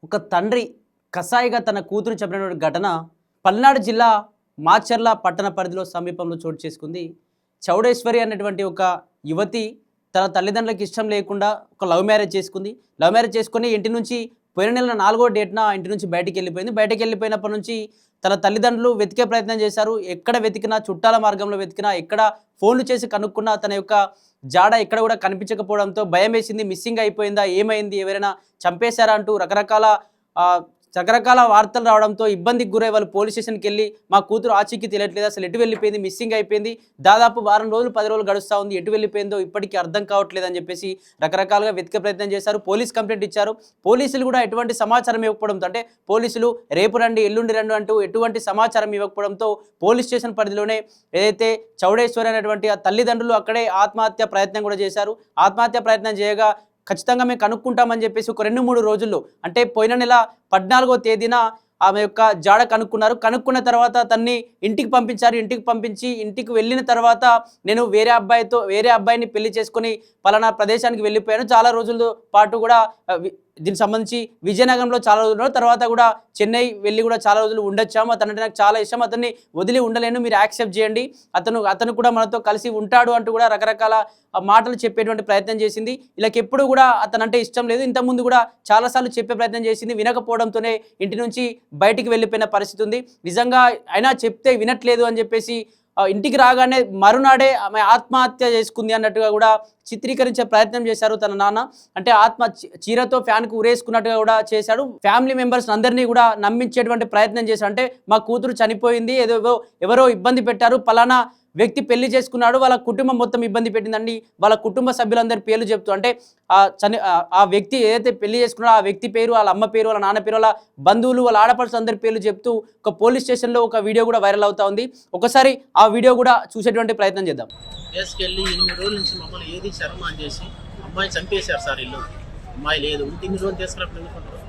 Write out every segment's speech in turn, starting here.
ఒక తండ్రి కసాయిగా తన కూతురు చంపినటువంటి ఘటన పల్నాడు జిల్లా మాచర్ల పట్టణ పరిధిలో సమీపంలో చోటు చేసుకుంది. చౌడేశ్వరి అనేటువంటి ఒక యువతి తన తల్లిదండ్రులకు ఇష్టం లేకుండా ఒక లవ్ మ్యారేజ్ చేసుకుంది. లవ్ మ్యారేజ్ చేసుకొని ఇంటి నుంచి పోయిన నెల 4వ డేట్న ఇంటి నుంచి బయటికి వెళ్ళిపోయింది. బయటికి వెళ్ళిపోయినప్పటి నుంచి తన తల్లిదండ్రులు వెతికే ప్రయత్నం చేశారు. ఎక్కడ వెతికినా, చుట్టాల మార్గంలో వెతికినా, ఎక్కడ ఫోన్లు చేసి కనుక్కున్నా తన యొక్క జాడ ఎక్కడ కూడా కనిపించకపోవడంతో భయం వేసింది. మిస్సింగ్ అయిపోయిందా, ఏమైంది, ఎవరైనా చంపేశారా అంటూ రకరకాల వార్తలు రావడంతో ఇబ్బందికి గురై వాళ్ళు పోలీస్ స్టేషన్కి వెళ్ళి మా కూతురు ఆచూకీ తెలియట్లేదు, అసలు ఎటు వెళ్ళిపోయింది, మిస్సింగ్ అయిపోయింది, దాదాపు వారం రోజులు 10 రోజులు గడుస్తూ ఉంది, ఎటు వెళ్ళిపోయిందో ఇప్పటికీ అర్థం కావట్లేదు అని చెప్పేసి రకరకాలుగా వెతికే ప్రయత్నం చేశారు. పోలీస్ కంప్లైంట్ ఇచ్చారు. పోలీసులు కూడా ఎటువంటి సమాచారం ఇవ్వకపోవడంతో, అంటే పోలీసులు రేపు రండి, ఎల్లుండి రండి అంటూ ఎటువంటి సమాచారం ఇవ్వకపోవడంతో పోలీస్ స్టేషన్ పరిధిలోనే ఏదైతే చౌడేశ్వరి అనేటువంటి ఆ తల్లిదండ్రులు అక్కడే ఆత్మహత్య ప్రయత్నం కూడా చేశారు. ఆత్మహత్య ప్రయత్నం చేయగా ఖచ్చితంగా మేము కనుక్కుంటామని చెప్పేసి ఒక 2-3 రోజుల్లో, అంటే పోయిన నెల 14వ తేదీన ఆమె యొక్క జాడ కనుక్కున్నారు. కనుక్కున్న తర్వాత తన్ని ఇంటికి పంపించారు. ఇంటికి పంపించి ఇంటికి వెళ్ళిన తర్వాత నేను వేరే అబ్బాయిని పెళ్లి చేసుకొని పలానా ప్రదేశానికి వెళ్ళిపోయాను, చాలా రోజుల పాటు కూడా దీనికి సంబంధించి విజయనగరంలో చాలా రోజులు, తర్వాత కూడా చెన్నై వెళ్ళి కూడా చాలా రోజులు ఉండొచ్చాము, అతనంటే నాకు చాలా ఇష్టం, అతన్ని వదిలి ఉండలేను, మీరు యాక్సెప్ట్ చేయండి, అతను కూడా మనతో కలిసి ఉంటాడు అంటూ కూడా రకరకాల మాటలు చెప్పేటువంటి ప్రయత్నం చేసింది. వీళ్ళకి ఎప్పుడు కూడా అతనంటే ఇష్టం లేదు. ఇంతకుముందు కూడా చాలాసార్లు చెప్పే ప్రయత్నం చేసింది. వినకపోవడంతోనే ఇంటి నుంచి బయటికి వెళ్ళిపోయిన పరిస్థితి ఉంది. నిజంగా అయినా చెప్తే వినట్లేదు అని చెప్పేసి ఇంటికి రాగానే మరునాడే ఆమె ఆత్మహత్య చేసుకుంది అన్నట్టుగా కూడా చిత్రీకరించే ప్రయత్నం చేశారు తన నాన్న. అంటే చీరతో ఫ్యాన్కు ఉరేసుకున్నట్టుగా కూడా చేశాడు. ఫ్యామిలీ మెంబర్స్ అందరినీ కూడా నమ్మించేటువంటి ప్రయత్నం చేశారు. అంటే మా కూతురు చనిపోయింది, ఎవరో ఇబ్బంది పెట్టారు, పలానా వ్యక్తి పెళ్లి చేసుకున్నాడు, వాళ్ళ కుటుంబం మొత్తం ఇబ్బంది పెట్టిందండి, వాళ్ళ కుటుంబ సభ్యులందరి పేర్లు చెప్తూ, అంటే ఆ వ్యక్తి ఏదైతే పెళ్లి చేసుకున్నాడో ఆ వ్యక్తి పేరు, వాళ్ళ అమ్మ పేరు, వాళ్ళ నాన్న పేరు, వాళ్ళ బంధువులు, వాళ్ళ ఆడపడుచు అందరి పేర్లు చెప్తూ ఒక పోలీస్ స్టేషన్లో ఒక వీడియో కూడా వైరల్ అవుతా ఉంది. ఒకసారి ఆ వీడియో కూడా చూసేటువంటి ప్రయత్నం చేద్దాం. కేసుకెళ్ళి 8 రోజుల నుంచి మమ్మల్ని ఏది శర్మ చేసి అమ్మాయిని చంపేశారు సార్. ఇల్లు అమ్మాయి లేదు, ఇంటి 8 రోజులు తీసుకున్నప్పుడు ఎందుకుంటారు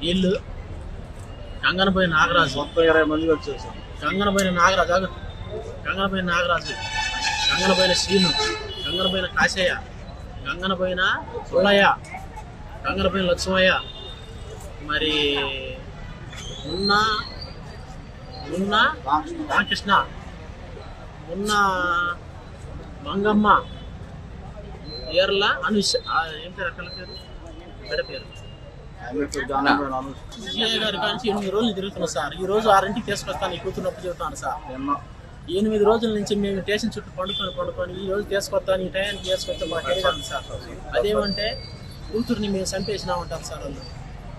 వీళ్ళు. గంగనపోయిన నాగరాజు 20 మంది వచ్చారు సార్. గంగనపోయిన నాగరాజు, గంగనపోయిన శ్రీను, గంగనపోయిన కాశయ్య, గంగనపోయిన పుల్లయ్య, గంగనపోయిన లక్ష్మయ్య, మరి మున్న రామకృష్ణ, మున్న మంగమ్మ, ఏర్ల అనుష్, ఏం పేరు అక్కల పేరు, బిడ్డ పేరు విజయ గారి కానీ 8 రోజులు తిరుగుతున్నాం సార్. ఈ రోజు 6ంటికి తీసుకొస్తాను, ఈ కూతురునొప్పి చెబుతాను సార్. 8 రోజుల నుంచి మేము స్టేషన్ చుట్టూ పండుకొని ఈ రోజు తీసుకొస్తాను, ఈ టైంకి తీసుకొస్తే మాకు తెలియదు సార్. అదేమంటే కూతుర్ని మేము చంపేసినామంటారు సార్. వాళ్ళు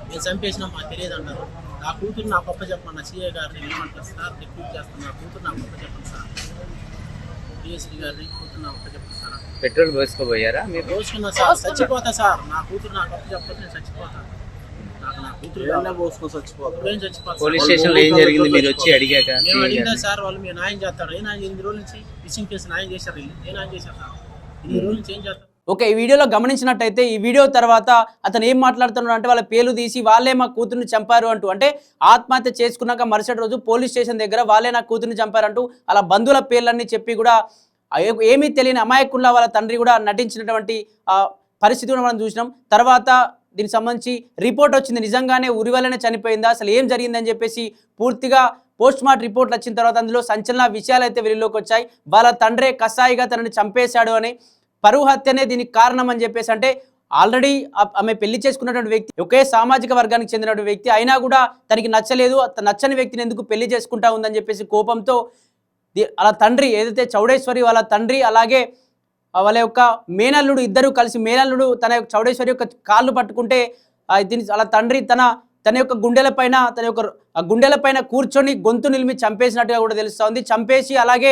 మేము చంపేసినా మాకు తెలియదు అంటారు. నా కూతురు నాకు గొప్ప చెప్పండి, సిఐ గారిని ఏమంటారు సార్, రిక్రూట్ చేస్తాను, నా కూతురు నాకు గొప్ప చెప్పండి సార్, డిఎస్పీ గారిని కూతురు నాకు గొప్ప చెప్పండి సార్. పెట్రోల్ పోసుకోబోయారా మీరు? పోసుకున్నా సార్, చచ్చిపోతా సార్. నా కూతురు నాకు గొప్ప చెప్పండి, నేను చచ్చిపోతాను. నా కూతురు పోసుకొని చచ్చిపోతాను. పోలీస్ స్టేషన్ లో ఏం జరిగింది మీరు వచ్చి అడిగాక? మేము అడిగినా సార్, వాళ్ళు మీరు న్యాయం చేస్తారు. ఏ న్యాయం? 8 రోజుల నుంచి మిస్సింగ్ కేసు న్యాయం చేశారు. ఏ న్యాయం చేశారు సార్? 8 రోజుల నుంచి ఏం చేస్తారు? ఓకే, ఈ వీడియోలో గమనించినట్టయితే ఈ వీడియో తర్వాత అతను ఏం మాట్లాడుతున్నాడు అంటే వాళ్ళ పేర్లు తీసి వాళ్ళే మా కూతుర్ని చంపారు అంటూ, అంటే ఆత్మహత్య చేసుకున్నాక మరుసటి రోజు పోలీస్ స్టేషన్ దగ్గర వాళ్ళే నా కూతుర్ని చంపారంటూ అలా బంధువుల పేర్లన్నీ చెప్పి కూడా ఏమీ తెలియని అమాయకుల్లా వాళ్ళ తండ్రి కూడా నటించినటువంటి పరిస్థితి కూడా మనం చూసినాం. తర్వాత దీనికి సంబంధించి రిపోర్ట్ వచ్చింది, నిజంగానే ఉరి వల్లనే చనిపోయిందా, అసలు ఏం జరిగిందని చెప్పేసి పూర్తిగా పోస్ట్ మార్టం రిపోర్ట్లు వచ్చిన తర్వాత అందులో సంచలన విషయాలు అయితే వెలుగులోకి వచ్చాయి. వాళ్ళ తండ్రే కసాయిగా తనని చంపేశాడు అని, పరువు హత్యనే దీనికి కారణం అని చెప్పేసి, అంటే ఆల్రెడీ ఆమె పెళ్లి చేసుకున్నటువంటి వ్యక్తి ఒకే సామాజిక వర్గానికి చెందినటువంటి వ్యక్తి అయినా కూడా తనకి నచ్చలేదు, నచ్చని వ్యక్తిని ఎందుకు పెళ్లి చేసుకుంటా ఉందని చెప్పేసి కోపంతో అలా తండ్రి ఏదైతే చౌడేశ్వరి వాళ్ళ తండ్రి అలాగే వాళ్ళ యొక్క మేనల్లుడు ఇద్దరు కలిసి, మేనల్లుడు తన యొక్క చౌడేశ్వరి యొక్క కాళ్ళు పట్టుకుంటే దీని అలా తండ్రి తన యొక్క గుండెలపైన కూర్చొని గొంతు నిలిమి చంపేసినట్టుగా కూడా తెలుస్తూ ఉంది. చంపేసి అలాగే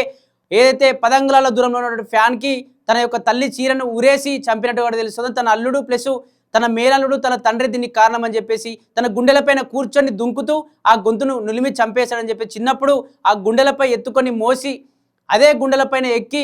ఏదైతే 10 అంగుళాల దూరంలో ఉన్నటువంటి ఫ్యాన్కి తన యొక్క తల్లి చీరను ఉరేసి చంపినట్టుగా కూడా తెలుస్తుంది. తన అల్లుడు ప్లస్ తన మేనల్లుడు తన తండ్రి దీనికి కారణం అని చెప్పేసి తన గుండెలపైన కూర్చొని దుంకుతూ ఆ గొంతును నులిమి చంపేశాడని చెప్పి చిన్నప్పుడు ఆ గుండెలపై ఎత్తుకొని మోసి అదే గుండెలపైన ఎక్కి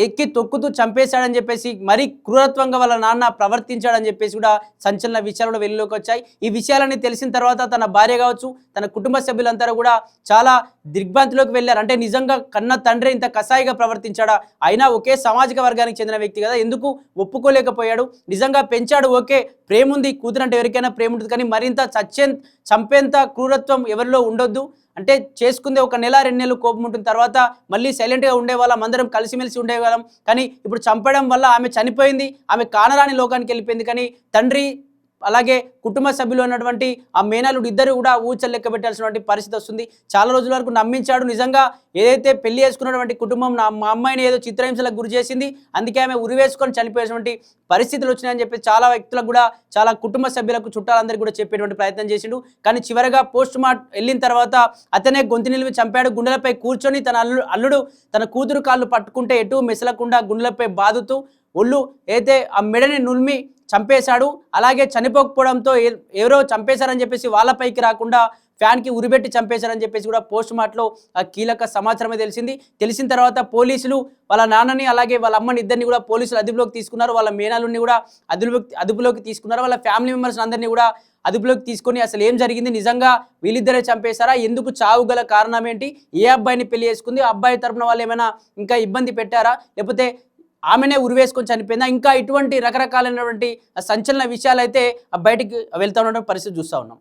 ఎక్కి తొక్కుతూ చంపేశాడని చెప్పేసి మరీ క్రూరత్వంగా వాళ్ళ నాన్న ప్రవర్తించాడని చెప్పేసి కూడా సంచలన విషయాలు కూడా వెలుగులోకి వచ్చాయి. ఈ విషయాలన్నీ తెలిసిన తర్వాత తన భార్య కావచ్చు, తన కుటుంబ సభ్యులంతా కూడా చాలా దిగ్భ్రాంతిలోకి వెళ్ళారు. అంటే నిజంగా కన్న తండ్రి ఇంత కసాయిగా ప్రవర్తించాడా, అయినా ఒకే సామాజిక వర్గానికి చెందిన వ్యక్తి కదా, ఎందుకు ఒప్పుకోలేకపోయాడు, నిజంగా పెంచాడు ఓకే, ప్రేమ ఉంది, కూతురు అంటే ఎవరికైనా ప్రేమ ఉంటుంది, కానీ మరింత చంపేంత క్రూరత్వం ఎవరిలో ఉండొద్దు. అంటే చేసుకుందే 1 నెల 2 నెలలు కోపం ఉంటుంది, తర్వాత మళ్ళీ సైలెంట్గా ఉండేవాళ్ళం, అందరం కలిసిమెలిసి ఉండేవాళ్ళం. కానీ ఇప్పుడు చంపడం వల్ల ఆమె చనిపోయింది, ఆమె కానరాని లోకానికి వెళ్ళిపోయింది. కానీ తండ్రి అలాగే కుటుంబ సభ్యులు ఉన్నటువంటి ఆ మేనల్లుడు ఇద్దరు కూడా ఊచలు లెక్క పెట్టాల్సినటువంటి పరిస్థితి వస్తుంది. చాలా రోజుల వరకు నమ్మించాడు. నిజంగా ఏదైతే పెళ్లి చేసుకున్నటువంటి కుటుంబం మా అమ్మాయిని ఏదో చిత్రహింసలకు గురి చేసింది, అందుకే ఆమె ఉరివేసుకొని చనిపోయేటువంటి పరిస్థితులు వచ్చినాయని చెప్పి చాలా వ్యక్తులకు కూడా, చాలా కుటుంబ సభ్యులకు, చుట్టాలందరికీ కూడా చెప్పేటువంటి ప్రయత్నం చేసిండు. కానీ చివరగా పోస్ట్ మార్టం వెళ్ళిన తర్వాత అతనే గొంతు నిలిపి చంపాడు. గుండెలపై కూర్చొని తన అల్లుడు తన కూతురు కాళ్ళు పట్టుకుంటే ఎటు మెసలకుండా గుండెలపై బాదుతూ ఒళ్ళు అయితే ఆ మెడని నుల్మి చంపేశాడు. అలాగే చనిపోకపోవడంతో ఎవరో చంపేశారని చెప్పేసి వాళ్ళపైకి రాకుండా ఫ్యాన్కి ఉరిబెట్టి చంపేశారని చెప్పేసి కూడా పోస్ట్ మార్టంలో కీలక సమాచారమే తెలిసింది. తెలిసిన తర్వాత పోలీసులు వాళ్ళ నాన్నని అలాగే వాళ్ళ అమ్మని ఇద్దరిని కూడా పోలీసులు అదుపులోకి తీసుకున్నారు. వాళ్ళ మేనల్లుని కూడా అదుపులోకి తీసుకున్నారు. వాళ్ళ ఫ్యామిలీ మెంబర్స్ అందరినీ కూడా అదుపులోకి తీసుకొని అసలు ఏం జరిగింది, నిజంగా వీళ్ళిద్దరే చంపేశారా, ఎందుకు చావు గల కారణం ఏంటి, ఏ అబ్బాయిని పెళ్లి చేసుకుంది, అబ్బాయి తరపున వాళ్ళు ఏమైనా ఇంకా ఇబ్బంది పెట్టారా, లేకపోతే ఆమెనే ఉరివేసుకొని చనిపోయిందా, ఇంకా ఇటువంటి రకరకాలైనటువంటి సంచలన విషయాలు అయితే బయటికి వెళ్తా ఉన్న పరిస్థితి చూస్తూ ఉన్నాం.